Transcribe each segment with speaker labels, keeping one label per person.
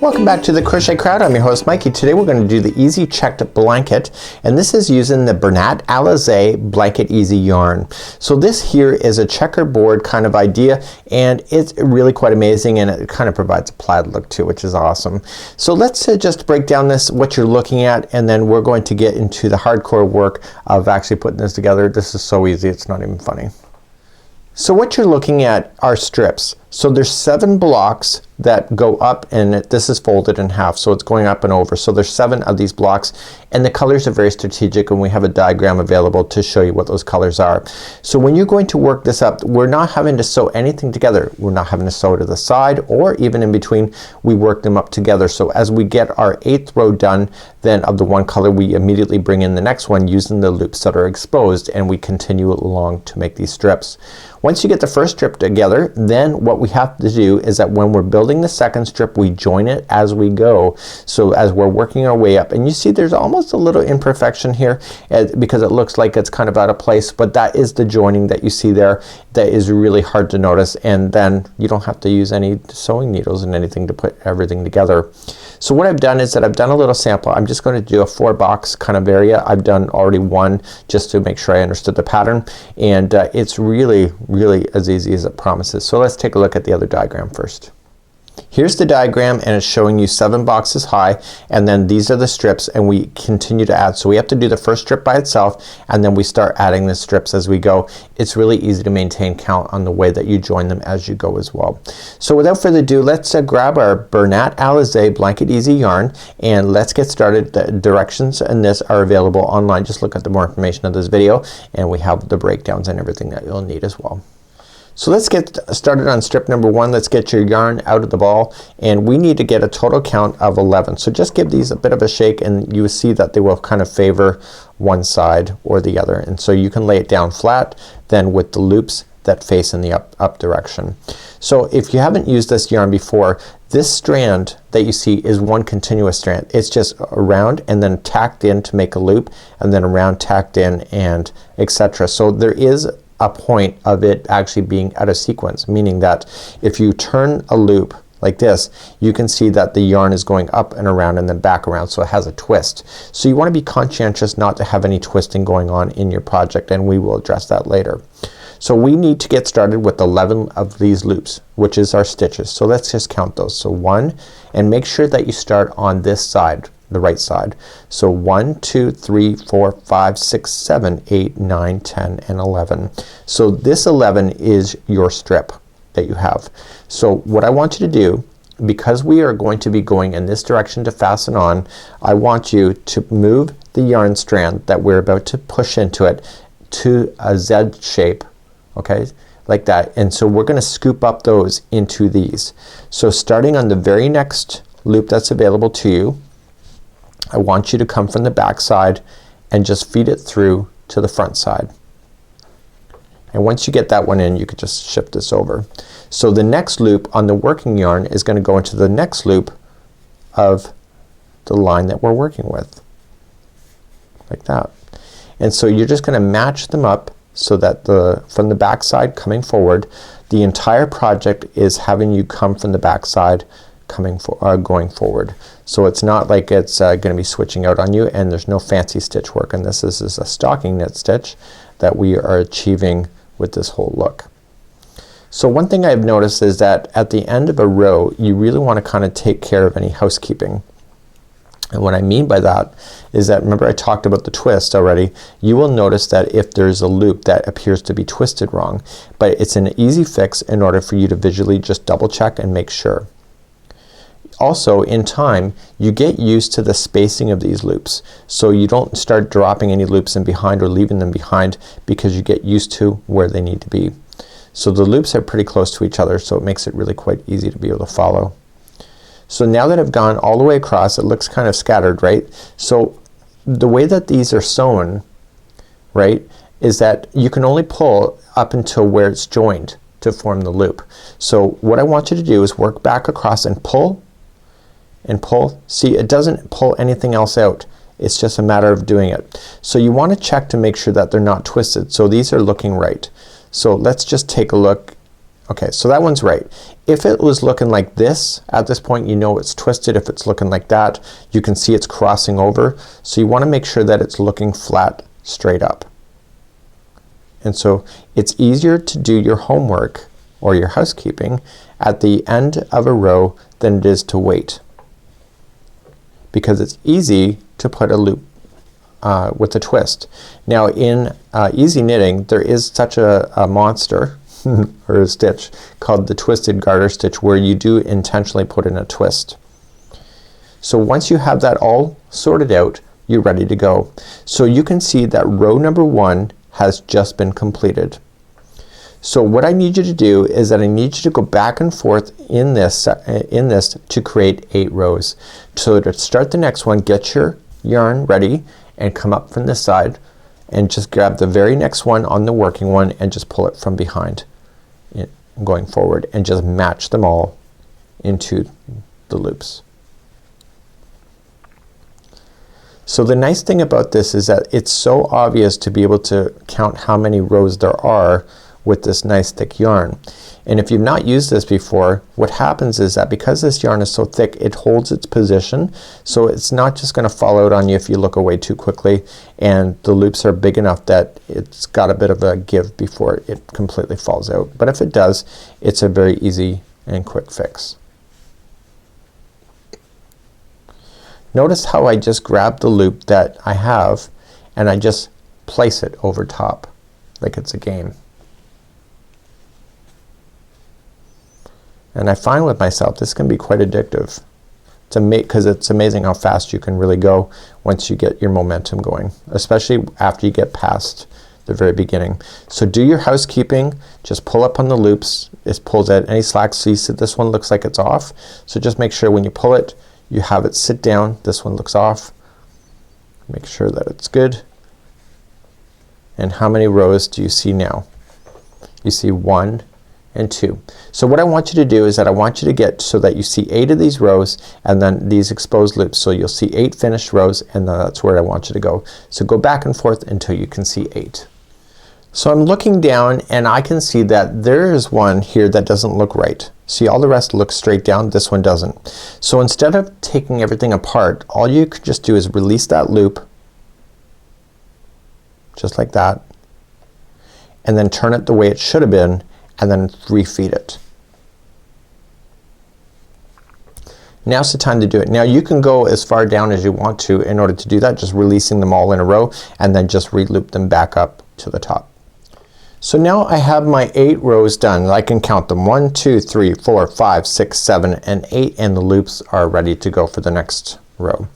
Speaker 1: Welcome back to the Crochet Crowd. I'm your host Mikey. Today we're going to do the Easy Checked Blanket, and this is using the Bernat Alize Blanket Easy yarn. So this here is a checkerboard kind of idea, and it's really quite amazing, and it kind of provides a plaid look too, which is awesome. So let's just break down what you're looking at, and then we're going to get into the hardcore work of actually putting this together. This is so easy, it's not even funny. So what you're looking at are strips. So there's 7 blocks that go up, and this is folded in half, so it's going up and over. So there's 7 of these blocks, and the colors are very strategic, and we have a diagram available to show you what those colors are. So when you're going to work this up, we're not having to sew anything together. We're not having to sew to the side or even in between. We work them up together. So as we get our 8th row done then of the one color, we immediately bring in the next one using the loops that are exposed, and we continue along to make these strips. Once you get the first strip together, then what we have to do is that when we're building the second strip, we join it as we go. So as we're working our way up, and you see there's almost a little imperfection here because it looks like it's kind of out of place, but that is the joining that you see there that is really hard to notice, and then you don't have to use any sewing needles and anything to put everything together. So what I've done is that I've done a little sample. I'm just going to do a 4-box kind of area. I've done already one just to make sure I understood the pattern, and it's really as easy as it promises. So let's take a look at the other diagram first. Here's the diagram, and it's showing you 7 boxes high, and then these are the strips, and we continue to add. So we have to do the first strip by itself, and then we start adding the strips as we go. It's really easy to maintain count on the way that you join them as you go as well. So without further ado, let's grab our Bernat Alize Blanket Easy yarn, and let's get started. The directions in this are available online. Just look at the more information of this video, and we have the breakdowns and everything that you'll need as well. So let's get started on strip number 1. Let's get your yarn out of the ball, and we need to get a total count of 11. So just give these a bit of a shake, and you will see that they will kind of favor one side or the other. And so you can lay it down flat then with the loops that face in the up direction. So if you haven't used this yarn before, this strand that you see is one continuous strand. It's just around and then tacked in to make a loop, and then around, tacked in, and etc. So there is a point of it actually being out of sequence, meaning that if you turn a loop like this, you can see that the yarn is going up and around and then back around, so it has a twist. So you want to be conscientious not to have any twisting going on in your project, and we will address that later. So we need to get started with 11 of these loops, which is our stitches. So let's just count those. So 1, and make sure that you start on this side, the right side. So 1, 2, 3, 4, 5, 6, 7, 8, 9, 10, and 11. So this 11 is your strip that you have. So what I want you to do, because we are going to be going in this direction to fasten on, I want you to move the yarn strand that we're about to push into it to a Z shape, okay, like that. And so we're gonna scoop up those into these. So starting on the very next loop that's available to you, I want you to come from the back side and just feed it through to the front side. And once you get that one in, you could just shift this over. So the next loop on the working yarn is gonna go into the next loop of the line that we're working with, like that. And so you're just gonna match them up so that from the back side coming forward, the entire project is having you come from the back side going forward. So it's not like it's gonna be switching out on you, and there's no fancy stitch work, and this is a stocking knit stitch that we are achieving with this whole look. So one thing I've noticed is that at the end of a row, you really want to kind of take care of any housekeeping. And what I mean by that is that, remember I talked about the twist already, you will notice that if there's a loop that appears to be twisted wrong, but it's an easy fix in order for you to visually just double check and make sure. Also, in time, you get used to the spacing of these loops, so you don't start dropping any loops in behind or leaving them behind, because you get used to where they need to be. So the loops are pretty close to each other, so it makes it really quite easy to be able to follow. So now that I've gone all the way across, it looks kind of scattered, right? So the way that these are sewn, right, is that you can only pull up until where it's joined to form the loop. So what I want you to do is work back across and pull and pull. See, it doesn't pull anything else out. It's just a matter of doing it. So you want to check to make sure that they're not twisted. So these are looking right. So let's just take a look Okay, so that one's right. If it was looking like this at this point, you know it's twisted. If it's looking like that, you can see it's crossing over. So you want to make sure that it's looking flat straight up. And so it's easier to do your homework or your housekeeping at the end of a row than it is to wait, because it's easy to put a loop with a twist. Now in easy knitting there is such a monster or a stitch called the twisted garter stitch, where you do intentionally put in a twist. So once you have that all sorted out, you're ready to go. So you can see that row number 1 has just been completed. So what I need you to do is that I need you to go back and forth in this to create 8 rows. So to start the next one, get your yarn ready and come up from this side and just grab the very next one on the working one and just pull it from behind going forward, and just match them all into the loops. So the nice thing about this is that it's so obvious to be able to count how many rows there are with this nice thick yarn. And if you've not used this before, what happens is that because this yarn is so thick, it holds its position, so it's not just gonna fall out on you if you look away too quickly, and the loops are big enough that it's got a bit of a give before it completely falls out. But if it does, it's a very easy and quick fix. Notice how I just grab the loop that I have and I just place it over top like it's a game. And I find with myself this can be quite addictive. Because it's amazing how fast you can really go once you get your momentum going, especially after you get past the very beginning. So do your housekeeping, just pull up on the loops. It pulls out any slack. So you see this one looks like it's off, so just make sure when you pull it you have it sit down. This one looks off. Make sure that it's good. And how many rows do you see now? You see 1 and 2. So what I want you to do is that I want you to get so that you see 8 of these rows and then these exposed loops. So you'll see 8 finished rows, and then that's where I want you to go. So go back and forth until you can see 8. So I'm looking down and I can see that there is one here that doesn't look right. See, all the rest looks straight down, this one doesn't. So instead of taking everything apart, all you could just do is release that loop just like that, and then turn it the way it should have been, and then refeed it. Now's the time to do it. Now you can go as far down as you want to in order to do that, just releasing them all in a row and then just re-loop them back up to the top. So now I have my 8 rows done. I can count them 1, 2, 3, 4, 5, 6, 7, and 8, and the loops are ready to go for the next row.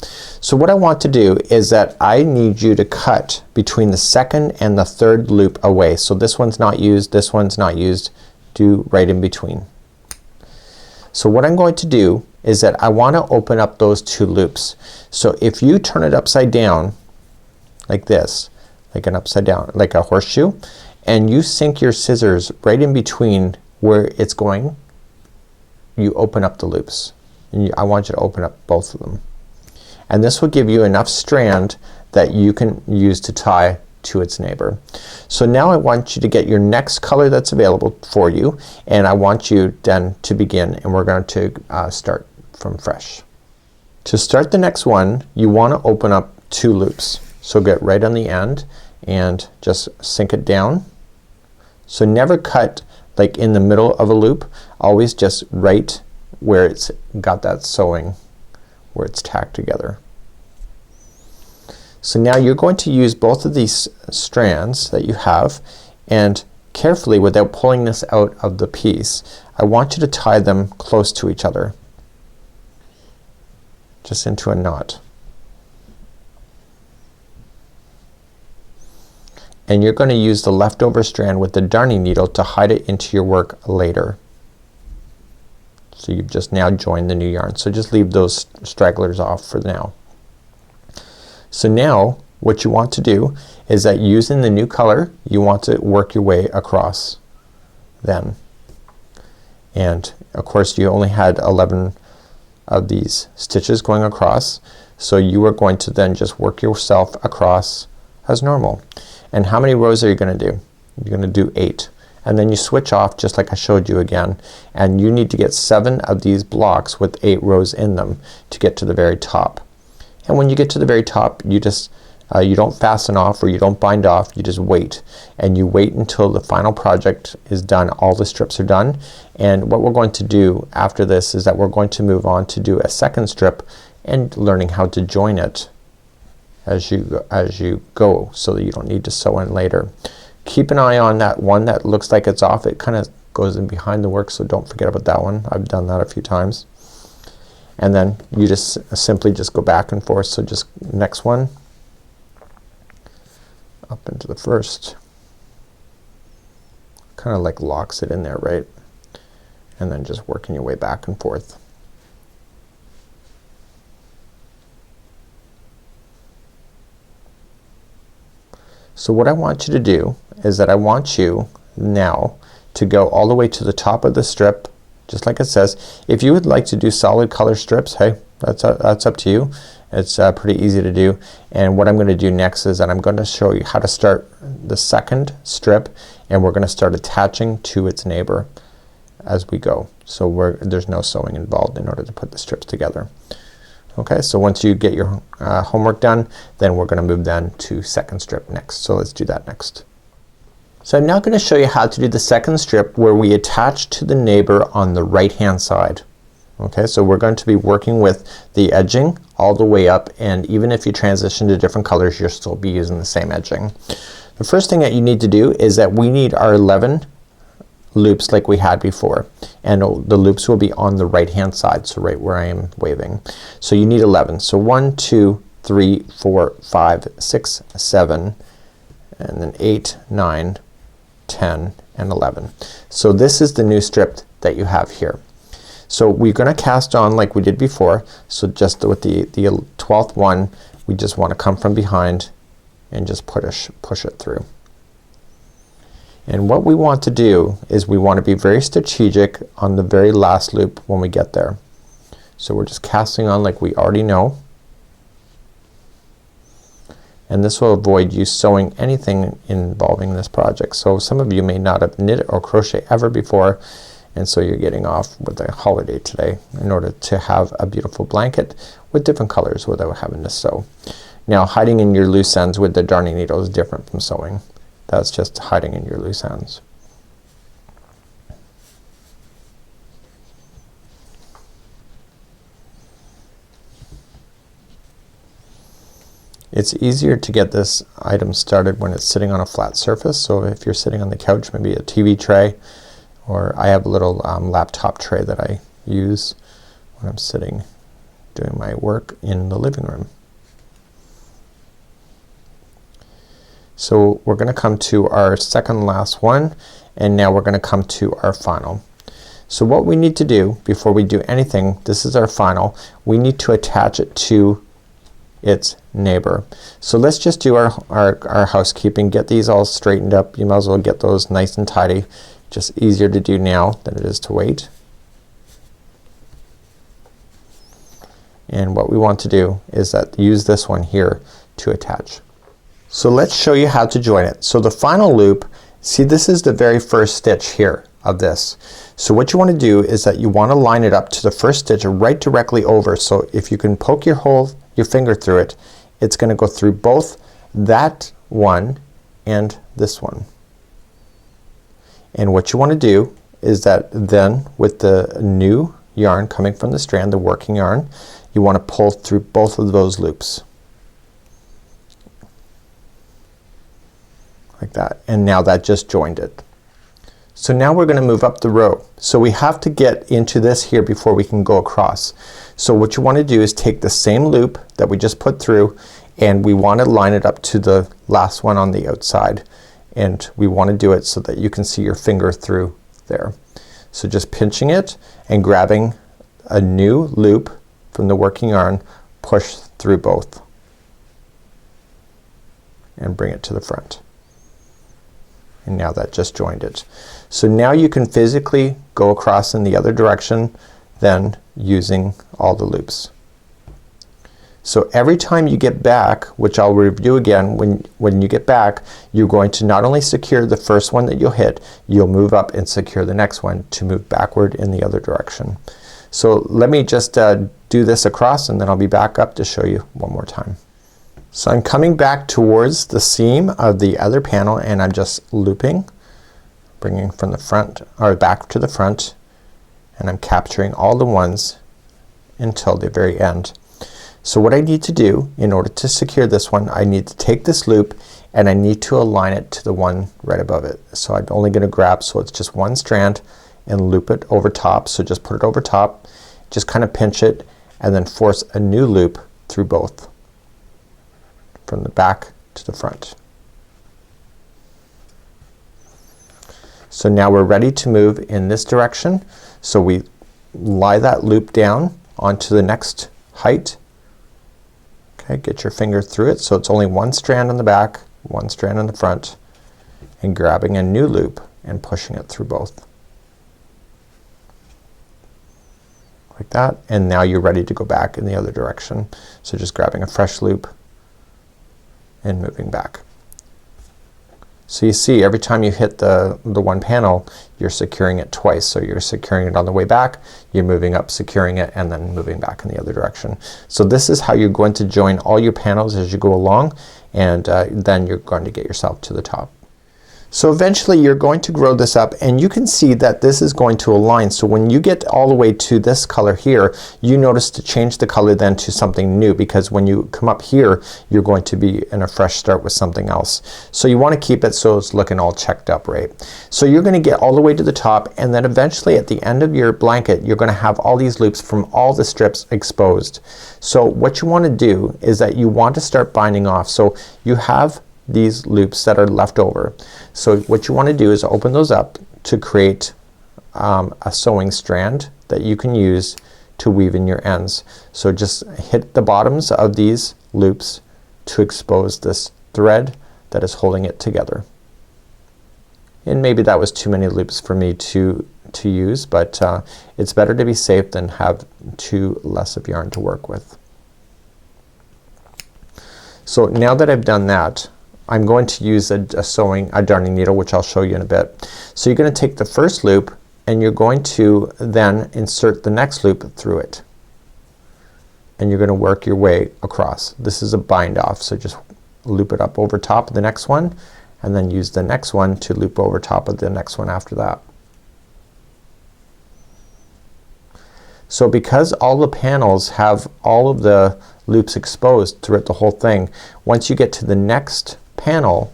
Speaker 1: So what I want to do is that I need you to cut between the second and the third loop away. So this one's not used, this one's not used, do right in between. So what I'm going to do is that I want to open up those 2 loops. So if you turn it upside down like this, like an upside down, like a horseshoe, and you sink your scissors right in between where it's going, you open up the loops. And I want you to open up both of them. And this will give you enough strand that you can use to tie to its neighbor. So now I want you to get your next color that's available for you, and I want you then to begin, and we're going to start from fresh. To start the next one, you want to open up 2 loops. So get right on the end and just sink it down. So never cut like in the middle of a loop, always just right where it's got that sewing, where it's tacked together. So now you're going to use both of these strands that you have, and carefully, without pulling this out of the piece, I want you to tie them close to each other, just into a knot. And you're going to use the leftover strand with the darning needle to hide it into your work later. So you've just now joined the new yarn. So just leave those stragglers off for now. So now what you want to do is that using the new color, you want to work your way across them. And of course you only had 11 of these stitches going across, so you are going to then just work yourself across as normal. And how many rows are you going to do? You're going to do 8. and then you switch off just like I showed you again, and you need to get 7 of these blocks with 8 rows in them to get to the very top. And when you get to the very top, you just you don't fasten off or you don't bind off, you just wait, and you wait until the final project is done. All the strips are done, and what we're going to do after this is that we're going to move on to do a second strip and learning how to join it as you go so that you don't need to sew in later. Keep an eye on that one that looks like it's off. It kind of goes in behind the work, so don't forget about that one. I've done that a few times. And then you just simply just go back and forth. So just next one up into the first, kind of like locks it in there, right? And then just working your way back and forth. So what I want you to do is that I want you now to go all the way to the top of the strip, just like it says. If you would like to do solid color strips, hey, that's up to you. It's pretty easy to do. And what I'm going to do next is that I'm going to show you how to start the second strip, and we're going to start attaching to its neighbor as we go. So there's no sewing involved in order to put the strips together. Okay, so once you get your homework done, then we're going to move then to second strip next. So let's do that next. So I'm now going to show you how to do the second strip where we attach to the neighbor on the right hand side. Okay, so we're going to be working with the edging all the way up, and even if you transition to different colors, you'll still be using the same edging. The first thing that you need to do is that we need our 11 loops like we had before, and the loops will be on the right hand side, so right where I am waving. So you need 11. So 1, 2, 3, 4, 5, 6, 7, and then 8, 9, 10, and 11. So this is the new strip that you have here. So we're gonna cast on like we did before. So just with the 12th one, we just want to come from behind and just push it through. And what we want to do is we want to be very strategic on the very last loop when we get there. So we're just casting on like we already know, and this will avoid you sewing anything involving this project. So some of you may not have knit or crochet ever before, and so you're getting off with a holiday today in order to have a beautiful blanket with different colors without having to sew. Now hiding in your loose ends with the darning needle is different from sewing. That's just hiding in your loose ends. It's easier to get this item started when it's sitting on a flat surface. So if you're sitting on the couch, maybe a TV tray, or I have a little laptop tray that I use when I'm sitting doing my work in the living room. So we're gonna come to our second last one, and now we're gonna come to our final. So what we need to do before we do anything, this is our final, we need to attach it to its neighbor. So let's just do our housekeeping, get these all straightened up. You might as well get those nice and tidy. Just easier to do now than it is to wait. And what we want to do is that use this one here to attach. So let's show you how to join it. So the final loop, see this is the very first stitch here of this. So what you want to do is that you want to line it up to the first stitch right directly over. So if you can poke your finger through it, it's gonna go through both that one and this one. And what you want to do is that then with the new yarn coming from the strand, the working yarn, you want to pull through both of those loops. Like that. And now that just joined it. So now we're gonna move up the row. So we have to get into this here before we can go across. So what you want to do is take the same loop that we just put through, and we want to line it up to the last one on the outside. And we want to do it so that you can see your finger through there. So just pinching it and grabbing a new loop from the working yarn, push through both and bring it to the front. And now that just joined it. So now you can physically go across in the other direction then using all the loops. So every time you get back, which I'll review again, when you get back, you're going to not only secure the first one that you'll hit, you'll move up and secure the next one to move backward in the other direction. So let me just do this across, and then I'll be back up to show you one more time. So I'm coming back towards the seam of the other panel, and I'm just looping, bringing from the front or back to the front, and I'm capturing all the ones until the very end. So what I need to do in order to secure this one, I need to take this loop and I need to align it to the one right above it. So I'm only gonna grab, so it's just one strand, and loop it over top. So just put it over top, just kind of pinch it, and then force a new loop through both, from the back to the front. So now we're ready to move in this direction. So we lie that loop down onto the next height. Okay, get your finger through it so it's only one strand on the back, one strand on the front, and grabbing a new loop and pushing it through both. Like that, and now you're ready to go back in the other direction. So just grabbing a fresh loop and moving back. So you see every time you hit the one panel, you're securing it twice. So you're securing it on the way back, you're moving up, securing it, and then moving back in the other direction. So this is how you're going to join all your panels as you go along, and then you're going to get yourself to the top. So eventually you're going to grow this up, and you can see that this is going to align. So when you get all the way to this color here, you notice to change the color then to something new, because when you come up here you're going to be in a fresh start with something else. So you want to keep it so it's looking all checked up, right? So you're gonna get all the way to the top, and then eventually at the end of your blanket you're gonna have all these loops from all the strips exposed. So what you want to do is that you want to start binding off. So you have these loops that are left over. So what you want to do is open those up to create a sewing strand that you can use to weave in your ends. So just hit the bottoms of these loops to expose this thread that is holding it together. And maybe that was too many loops for me to use, but it's better to be safe than have too less of yarn to work with. So now that I've done that, I'm going to use a darning needle, which I'll show you in a bit. So you're gonna take the first loop and you're going to then insert the next loop through it, and you're gonna work your way across. This is a bind off, so just loop it up over top of the next one, and then use the next one to loop over top of the next one after that. So because all the panels have all of the loops exposed throughout the whole thing, once you get to the next panel,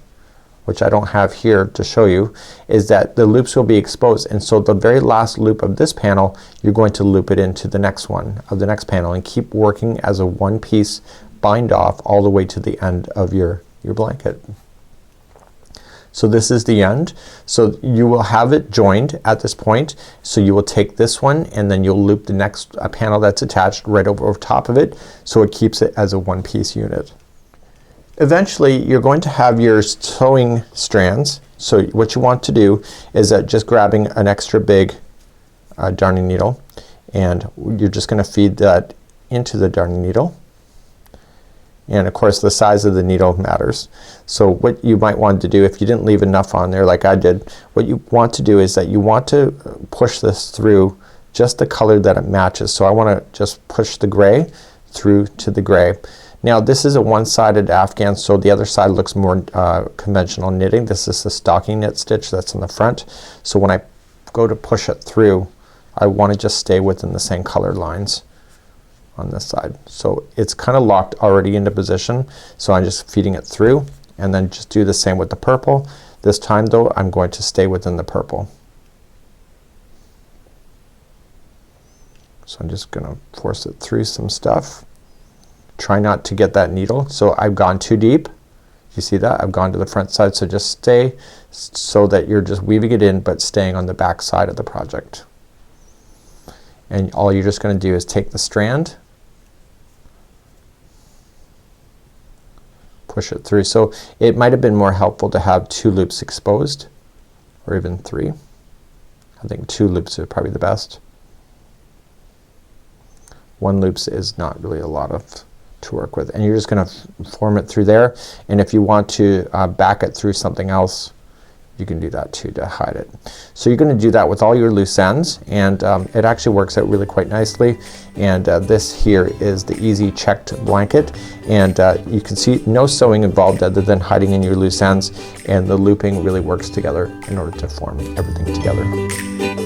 Speaker 1: which I don't have here to show you, is that the loops will be exposed, and so the very last loop of this panel you're going to loop it into the next one of the next panel, and keep working as a one piece bind off all the way to the end of your blanket. So this is the end. So you will have it joined at this point. So you will take this one and then you'll loop the next panel that's attached right over top of it, so it keeps it as a one piece unit. Eventually you're going to have your sewing strands. So what you want to do is just grabbing an extra big darning needle, and you're just gonna feed that into the darning needle. And of course the size of the needle matters. So what you might want to do, if you didn't leave enough on there like I did, what you want to do is that you want to push this through just the color that it matches. So I wanna just push the gray through to the gray. Now this is a one-sided afghan, so the other side looks more conventional knitting. This is the stocking knit stitch that's in the front. So when I go to push it through, I want to just stay within the same color lines on this side. So it's kind of locked already into position, so I'm just feeding it through, and then just do the same with the purple. This time though I'm going to stay within the purple. So I'm just gonna force it through some stuff. Try not to get that needle. So I've gone too deep. You see that? I've gone to the front side, so just stay so that you're just weaving it in but staying on the back side of the project. And all you're just gonna do is take the strand, push it through. So it might have been more helpful to have 2 loops exposed, or even 3. I think 2 loops are probably the best. 1 loops is not really a lot of to work with, and you're just gonna form it through there, and if you want to back it through something else, you can do that too to hide it. So you're gonna do that with all your loose ends, and it actually works out really quite nicely. And this here is the easy checked blanket, and you can see no sewing involved other than hiding in your loose ends, and the looping really works together in order to form everything together.